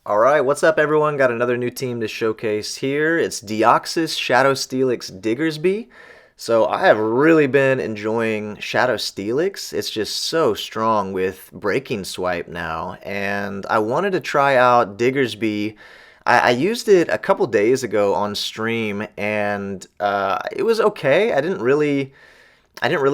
All right, what's up, everyone? Got another new team to showcase here. It's Deoxys Shadow Steelix Diggersby. So I have really been enjoying Shadow Steelix. It's just so strong with Breaking Swipe now, and I wanted to try out Diggersby. I used it a couple days ago on stream, and it was okay. I didn't really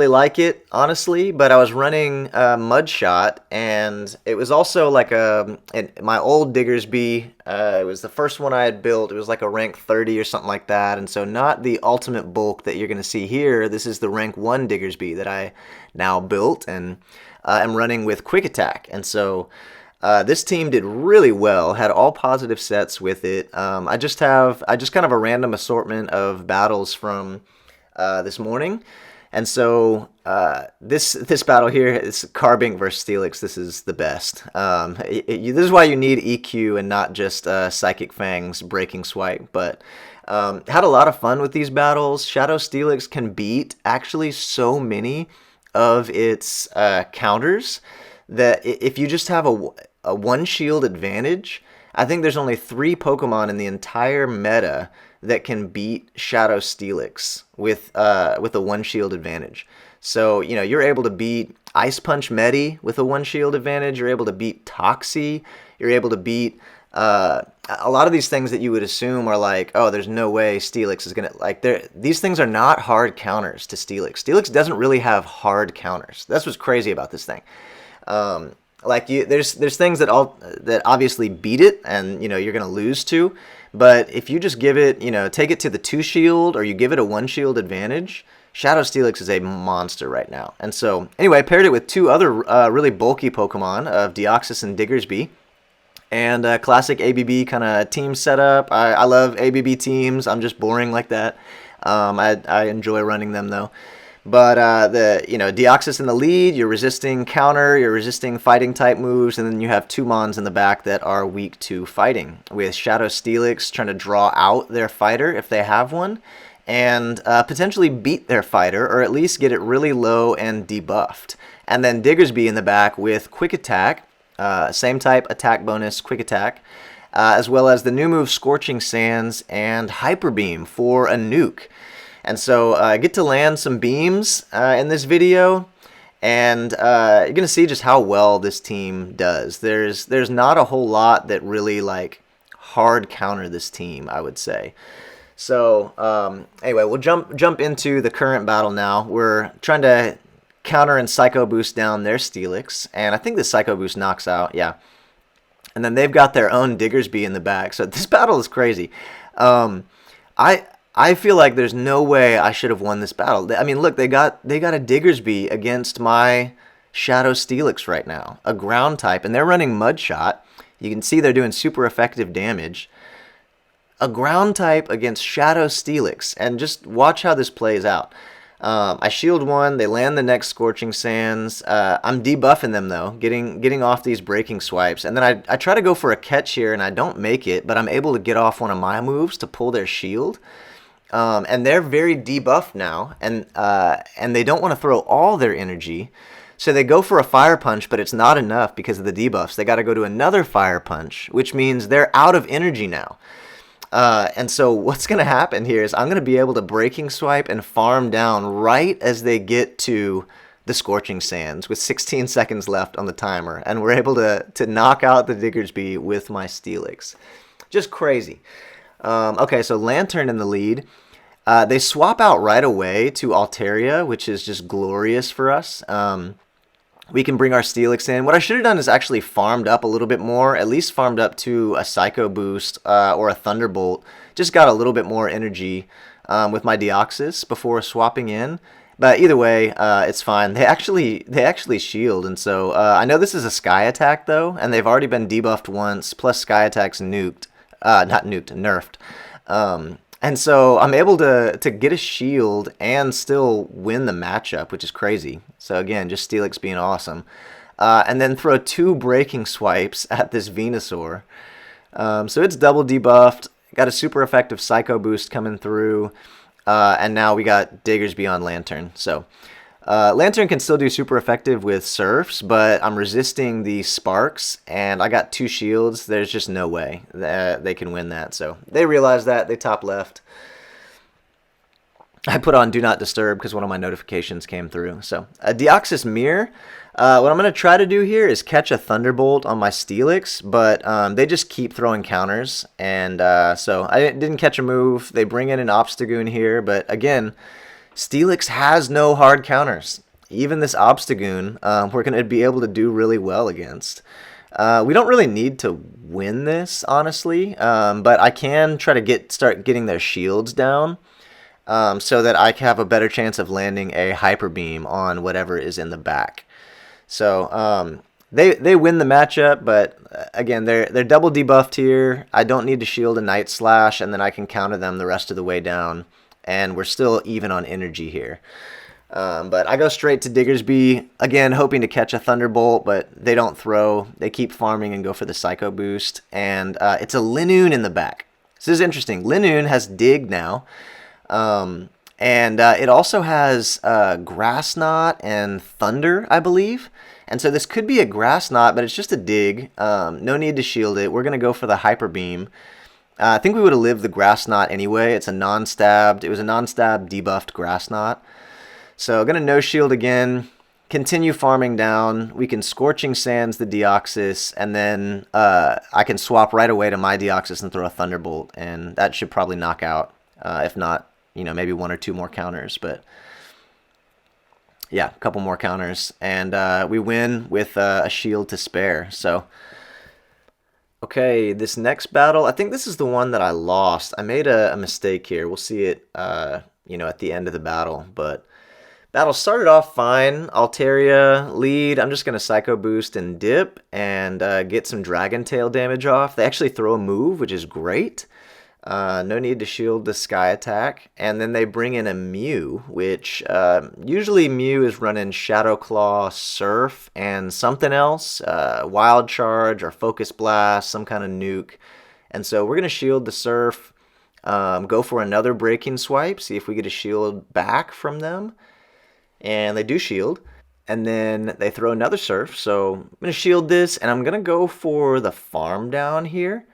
like it, honestly, but I was running Mudshot, and it was also like my old Diggersby. It was the first one I had built. It was like a rank 30 or something like that, and so not the ultimate bulk that you're going to see here. This is the rank 1 Diggersby that I now built, and am running with Quick Attack, and so this team did really well. Had all positive sets with it. I just kind of a random assortment of battles from this morning. And so this battle here is Carbink versus Steelix. This is the best. This is why you need EQ and not just Psychic Fang's Breaking Swipe. But had a lot of fun with these battles. Shadow Steelix can beat actually so many of its counters that if you just have a one shield advantage, I think there's only 3 Pokemon in the entire meta that can beat Shadow Steelix with a one shield advantage. So you're able to beat Ice Punch Medi with a one shield advantage. You're able to beat Toxie. You're able to beat a lot of these things that you would assume are like, oh, there's no way Steelix is gonna like. These things are not hard counters to Steelix. Steelix doesn't really have hard counters. That's what's crazy about this thing. There's things that obviously beat it, and you're gonna lose to. But if you just give it, take it to the 2 shield, or you give it a 1 shield advantage, Shadow Steelix is a monster right now. And so anyway, I paired it with 2 other really bulky Pokemon of Deoxys and Diggersby. And classic ABB kind of team setup. I love ABB teams. I'm just boring like that. I enjoy running them though. But Deoxys in the lead, you're resisting counter, you're resisting fighting type moves, and then you have 2 Mons in the back that are weak to fighting, with Shadow Steelix trying to draw out their fighter if they have one, and potentially beat their fighter, or at least get it really low and debuffed. And then Diggersby in the back with Quick Attack, same type attack bonus, Quick Attack, as well as the new move Scorching Sands and Hyper Beam for a nuke. And so I get to land some beams in this video, and you're going to see just how well this team does. There's not a whole lot that really like hard counter this team, I would say. So anyway, we'll jump into the current battle now. We're trying to counter and Psycho Boost down their Steelix, and I think the Psycho Boost knocks out, yeah. And then they've got their own Diggersby in the back, so this battle is crazy. I feel like there's no way I should have won this battle. I mean, look, they got a Diggersby against my Shadow Steelix right now, a ground type, and they're running Mudshot. You can see they're doing super effective damage. A ground type against Shadow Steelix, and just watch how this plays out. I shield one, they land the next Scorching Sands. I'm debuffing them though, getting off these Breaking Swipes, and then I try to go for a catch here, and I don't make it, but I'm able to get off one of my moves to pull their shield. And they're very debuffed now, and they don't want to throw all their energy, so they go for a Fire Punch, but it's not enough because of the debuffs. They got to go to another Fire Punch, which means they're out of energy now. And so what's going to happen here is I'm going to be able to Breaking Swipe and farm down right as they get to the Scorching Sands with 16 seconds left on the timer, and we're able to knock out the Diggersby with my Steelix. Just crazy. Okay, so Lantern in the lead. They swap out right away to Altaria, which is just glorious for us. We can bring our Steelix in. What I should have done is actually farmed up a little bit more, at least farmed up to a Psycho Boost or a Thunderbolt. Just got a little bit more energy with my Deoxys before swapping in. But either way, it's fine. They actually shield, and so I know this is a Sky Attack though, and they've already been debuffed once. Plus Sky Attack's nuked, not nuked, nerfed. And so I'm able to get a shield and still win the matchup, which is crazy. So again, just Steelix being awesome. And then throw 2 Breaking Swipes at this Venusaur. So it's double debuffed. Got a super effective Psycho Boost coming through. And now we got Diggersby on Lantern. So Lantern can still do super effective with Surfs, but I'm resisting the Sparks, and I got 2 shields. There's just no way that they can win that. So they realized that. They top left. I put on Do Not Disturb because one of my notifications came through. So a Deoxys Mirror. What I'm going to try to do here is catch a Thunderbolt on my Steelix, but they just keep throwing counters. And so I didn't catch a move. They bring in an Obstagoon here, but again, Steelix has no hard counters. Even this Obstagoon, we're going to be able to do really well against. We don't really need to win this, honestly, but I can try to start getting their shields down. So that I have a better chance of landing a Hyper Beam on whatever is in the back. So they win the matchup, but again, they're double debuffed here. I don't need to shield a Night Slash, and then I can counter them the rest of the way down, and we're still even on energy here. But I go straight to Diggersby, again, hoping to catch a Thunderbolt, but they don't throw. They keep farming and go for the Psycho Boost, and it's a Linoon in the back. This is interesting. Linoon has Dig now. And it also has Grass Knot and Thunder, I believe. And so this could be a Grass Knot, but it's just a Dig. No need to shield it. We're going to go for the Hyper Beam. I think we would have lived the Grass Knot anyway. It's a non-stabbed. It was a non-stabbed debuffed Grass Knot. So going to no shield again. Continue farming down. We can Scorching Sands the Deoxys, and then I can swap right away to my Deoxys and throw a Thunderbolt, and that should probably knock out. If not, maybe 1 or 2 more counters, but yeah, a couple more counters, and we win with a shield to spare. So, okay, this next battle, I think this is the one that I lost. I made a mistake here. We'll see it, at the end of the battle, but battle started off fine. Altaria lead. I'm just going to Psycho Boost and dip and get some Dragon Tail damage off. They actually throw a move, which is great. No need to shield the Sky Attack. And then they bring in a Mew, which usually Mew is running Shadow Claw, Surf, and something else. Wild Charge or Focus Blast, some kind of nuke. And so we're going to shield the Surf, go for another Breaking Swipe, see if we get a shield back from them. And they do shield. And then they throw another Surf. So I'm going to shield this, and I'm going to go for the Farm Down here.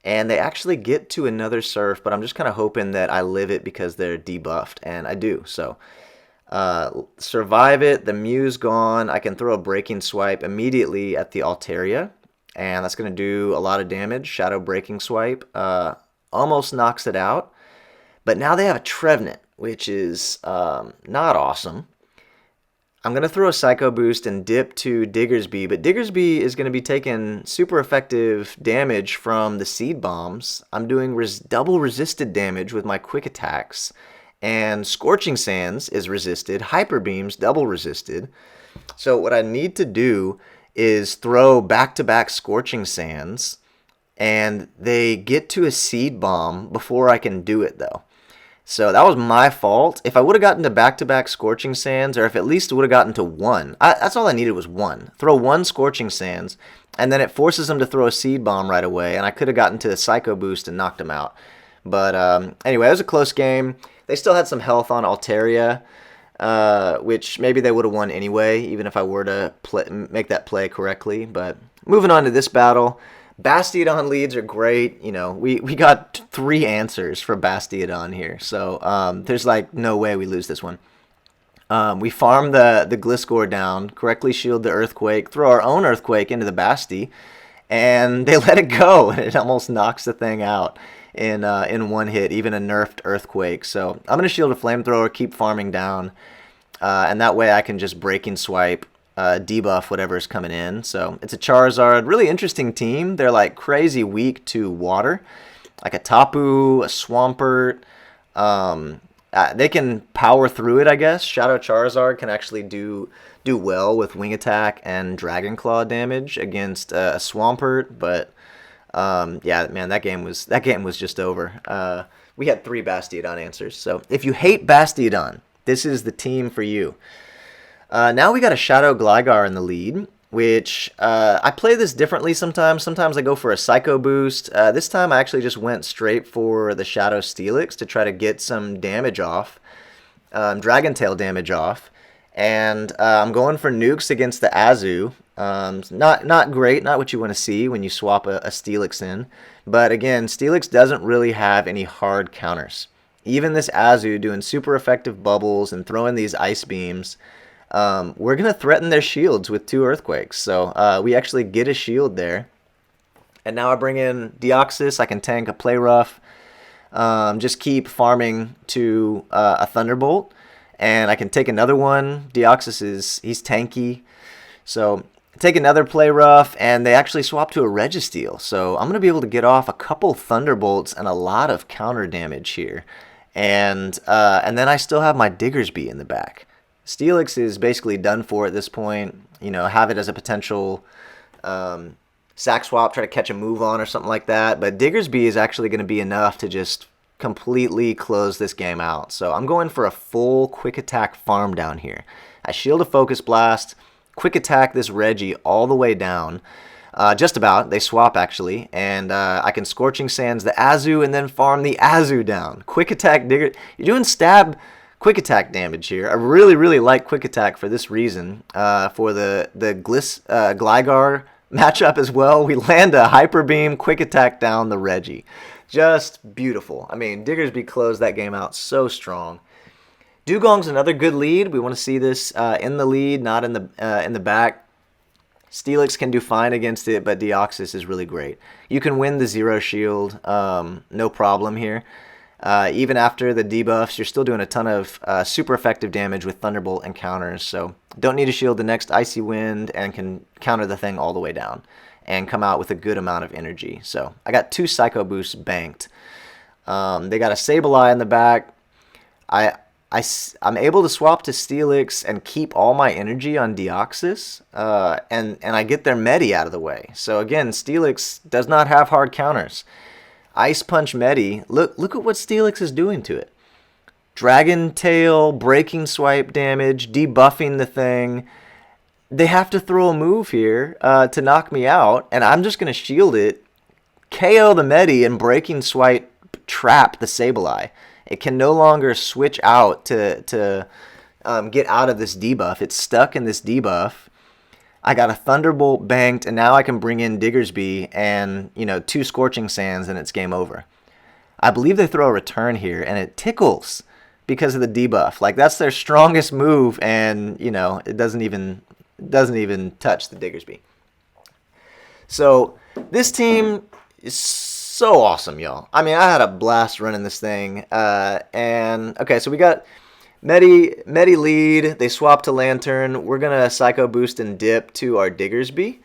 And they actually get to another Surf, but I'm just kind of hoping that I live it because they're debuffed, and I do. So survive it. The Mew's gone. I can throw a Breaking Swipe immediately at the Altaria, and that's going to do a lot of damage. Shadow Breaking Swipe almost knocks it out. But now they have a Trevenant, which is not awesome. I'm going to throw a Psycho Boost and dip to Diggersby, but Diggersby is going to be taking super effective damage from the Seed Bombs. I'm doing double resisted damage with my quick attacks, and Scorching Sands is resisted, Hyper Beam's double resisted. So what I need to do is throw back-to-back Scorching Sands, and they get to a Seed Bomb before I can do it, though. So that was my fault. If I would have gotten to back-to-back Scorching Sands, or if at least it would have gotten to 1, that's all I needed was 1. Throw 1 Scorching Sands, and then it forces them to throw a Seed Bomb right away, and I could have gotten to the Psycho Boost and knocked them out. But anyway, it was a close game. They still had some health on Altaria, which maybe they would have won anyway, even if I were to make that play correctly. But moving on to this battle, Bastiodon leads are great. We got 3 answers for Bastiodon here, so there's like no way we lose this one. We farm the Gliscor down, correctly shield the Earthquake, throw our own Earthquake into the Basti, and they let it go, and it almost knocks the thing out in one hit, even a nerfed Earthquake. So I'm gonna shield a Flamethrower, keep farming down, and that way I can just Breaking Swipe. Debuff whatever's coming in. So it's a Charizard, really interesting team. They're like crazy weak to water, like a Tapu, a Swampert. They can power through it, I guess. Shadow Charizard can actually do well with Wing Attack and Dragon Claw damage against a Swampert. But yeah, man, that game was just over. We had 3 Bastiodon answers. So if you hate Bastiodon, this is the team for you. Now we got a Shadow Gligar in the lead, which I play this differently sometimes. Sometimes I go for a Psycho Boost. This time I actually just went straight for the Shadow Steelix to try to get some damage off, Dragon Tail damage off. And I'm going for nukes against the Azu. Not great, not what you want to see when you swap a Steelix in. But again, Steelix doesn't really have any hard counters. Even this Azu doing super effective bubbles and throwing these ice beams, we're going to threaten their shields with 2 earthquakes. So we actually get a shield there. And now I bring in Deoxys. I can tank a Play Rough. Just keep farming to a Thunderbolt. And I can take another one. Deoxys he's tanky. So take another Play Rough, and they actually swap to a Registeel. So I'm going to be able to get off a couple Thunderbolts and a lot of counter damage here. And then I still have my Diggersby in the back. Steelix is basically done for at this point. You know, have it as a potential sack swap, try to catch a move on or something like that. But Diggersby is actually going to be enough to just completely close this game out. So I'm going for a full quick attack farm down here. I shield a Focus Blast, quick attack this Reggie all the way down. Just about. They swap, actually. And I can Scorching Sands the Azu and then farm the Azu down. Quick attack Digger. You're doing stab quick attack damage here. I really, really like quick attack for this reason. For the Gligar matchup as well, we land a Hyper Beam, quick attack down the Reggie. Just beautiful. I mean, Diggersby closed that game out so strong. Dugong's another good lead. We want to see this in the lead, not in the back. Steelix can do fine against it, but Deoxys is really great. You can win the 0 shield, no problem here. Even after the debuffs, you're still doing a ton of super effective damage with Thunderbolt and counters, so don't need to shield the next Icy Wind and can counter the thing all the way down and come out with a good amount of energy. So I got 2 Psycho Boosts banked. They got a Sableye in the back. I'm able to swap to Steelix and keep all my energy on Deoxys, and I get their Medi out of the way. So again, Steelix does not have hard counters. Ice Punch Medi, look at what Steelix is doing to it. Dragon Tail, Breaking Swipe damage, debuffing the thing. They have to throw a move here to knock me out, and I'm just going to shield it, KO the Medi, and Breaking Swipe trap the Sableye. It can no longer switch out to get out of this debuff. It's stuck in this debuff. I got a Thunderbolt banked, and now I can bring in Diggersby and, 2 Scorching Sands, and it's game over. I believe they throw a return here, and it tickles because of the debuff. Like, that's their strongest move, and, it doesn't even touch the Diggersby. So this team is so awesome, y'all. I mean, I had a blast running this thing. And okay, so we got Medi lead. They swap to Lantern. We're gonna Psycho Boost and dip to our Diggersby.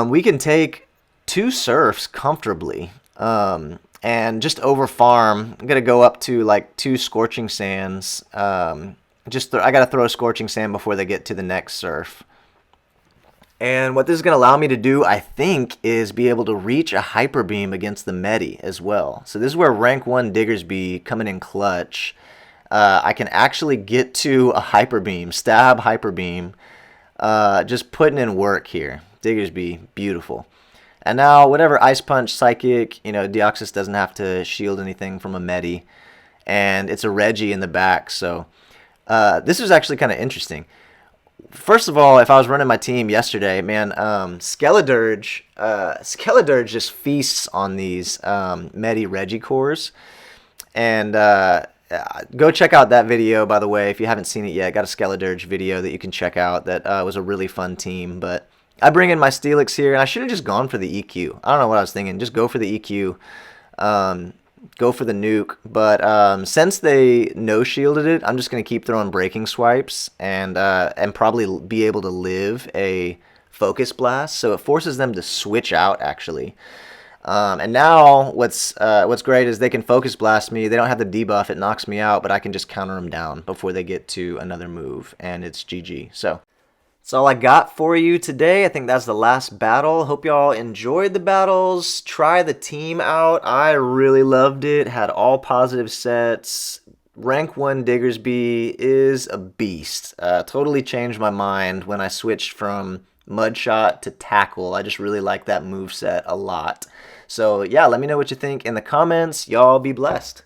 We can take 2 Surfs comfortably. And just over farm. I'm gonna go up to like 2 Scorching Sands. I gotta throw a Scorching Sand before they get to the next Surf. And what this is going to allow me to do, I think, is be able to reach a Hyper Beam against the Medi as well. So this is where rank 1 Diggersby coming in clutch. I can actually get to a Hyper Beam, stab Hyper Beam, just putting in work here. Diggersby, beautiful. And now whatever Ice Punch, Psychic, Deoxys doesn't have to shield anything from a Medi. And it's a Reggie in the back, so this was actually kind of interesting. First of all, if I was running my team yesterday, man, Skeledirge just feasts on these Medi Reggie cores. And go check out that video, by the way, if you haven't seen it yet. I got a Skeledirge video that you can check out that was a really fun team. But I bring in my Steelix here, and I should have just gone for the EQ. I don't know what I was thinking. Just go for the EQ. Go for the nuke, but since they no-shielded it, I'm just going to keep throwing Breaking Swipes and probably be able to live a Focus Blast, so it forces them to switch out, actually. And now what's great is they can Focus Blast me. They don't have the debuff. It knocks me out, but I can just counter them down before they get to another move, and it's GG. So that's all I got for you today. I think that's the last battle. Hope y'all enjoyed the battles. Try the team out. I really loved it. Had all positive sets. Rank 1 Diggersby is a beast. Totally changed my mind when I switched from Mudshot to Tackle. I just really like that moveset a lot. So yeah, let me know what you think in the comments. Y'all be blessed.